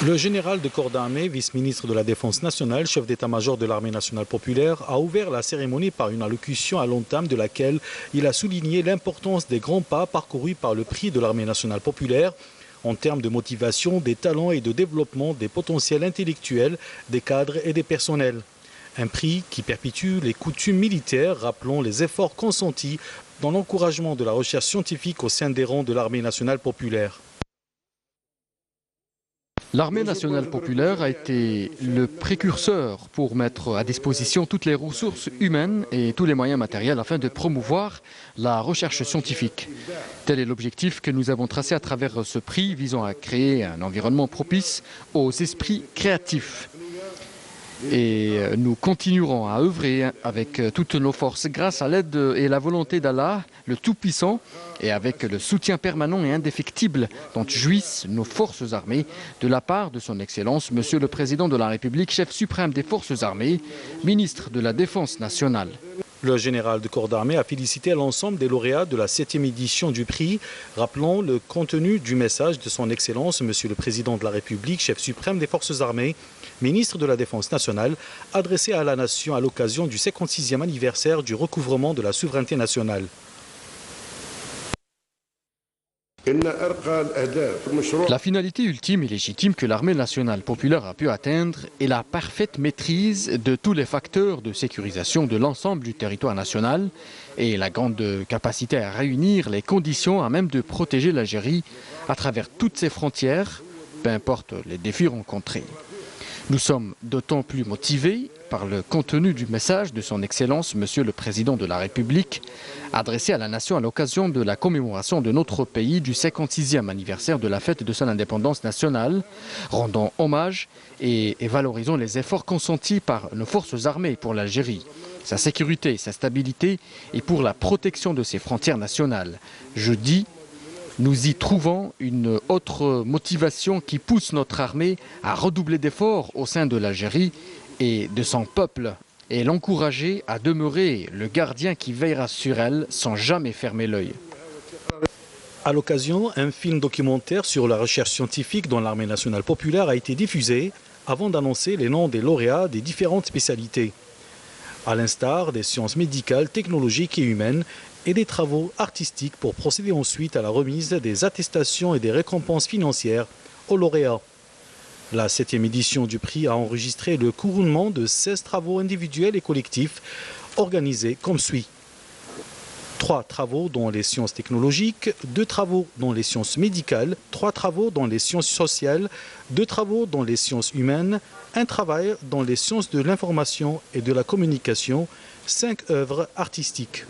Le général de corps d'armée, vice-ministre de la Défense nationale, chef d'état-major de l'armée nationale populaire, a ouvert la cérémonie par une allocution à l'entame de laquelle il a souligné l'importance des grands pas parcourus par le prix de l'armée nationale populaire en termes de motivation, des talents et de développement des potentiels intellectuels, des cadres et des personnels. Un prix qui perpétue les coutumes militaires, rappelant les efforts consentis dans l'encouragement de la recherche scientifique au sein des rangs de l'armée nationale populaire. L'armée nationale populaire a été le précurseur pour mettre à disposition toutes les ressources humaines et tous les moyens matériels afin de promouvoir la recherche scientifique. Tel est l'objectif que nous avons tracé à travers ce prix visant à créer un environnement propice aux esprits créatifs. Et nous continuerons à œuvrer avec toutes nos forces grâce à l'aide et la volonté d'Allah, le Tout-Puissant, et avec le soutien permanent et indéfectible dont jouissent nos forces armées de la part de son Excellence, Monsieur le Président de la République, chef suprême des forces armées, ministre de la Défense nationale. Le général de corps d'armée a félicité l'ensemble des lauréats de la 7e édition du prix, rappelant le contenu du message de son Excellence, Monsieur le Président de la République, chef suprême des forces armées, ministre de la Défense nationale, adressé à la nation à l'occasion du 56e anniversaire du recouvrement de la souveraineté nationale. La finalité ultime et légitime que l'armée nationale populaire a pu atteindre est la parfaite maîtrise de tous les facteurs de sécurisation de l'ensemble du territoire national et la grande capacité à réunir les conditions à même de protéger l'Algérie à travers toutes ses frontières, peu importe les défis rencontrés. Nous sommes d'autant plus motivés par le contenu du message de son Excellence, Monsieur le Président de la République, adressé à la nation à l'occasion de la commémoration de notre pays du 56e anniversaire de la fête de son indépendance nationale, rendant hommage et valorisant les efforts consentis par nos forces armées pour l'Algérie, sa sécurité, sa stabilité et pour la protection de ses frontières nationales. Je dis, nous y trouvons une autre motivation qui pousse notre armée à redoubler d'efforts au sein de l'Algérie et de son peuple et l'encourager à demeurer le gardien qui veillera sur elle sans jamais fermer l'œil. À l'occasion, un film documentaire sur la recherche scientifique dans l'armée nationale populaire a été diffusé avant d'annoncer les noms des lauréats des différentes spécialités, à l'instar des sciences médicales, technologiques et humaines et des travaux artistiques pour procéder ensuite à la remise des attestations et des récompenses financières aux lauréats. La 7e édition du prix a enregistré le couronnement de 16 travaux individuels et collectifs organisés comme suit. 3 travaux dans les sciences technologiques, 2 travaux dans les sciences médicales, 3 travaux dans les sciences sociales, 2 travaux dans les sciences humaines, 1 travail dans les sciences de l'information et de la communication, 5 œuvres artistiques.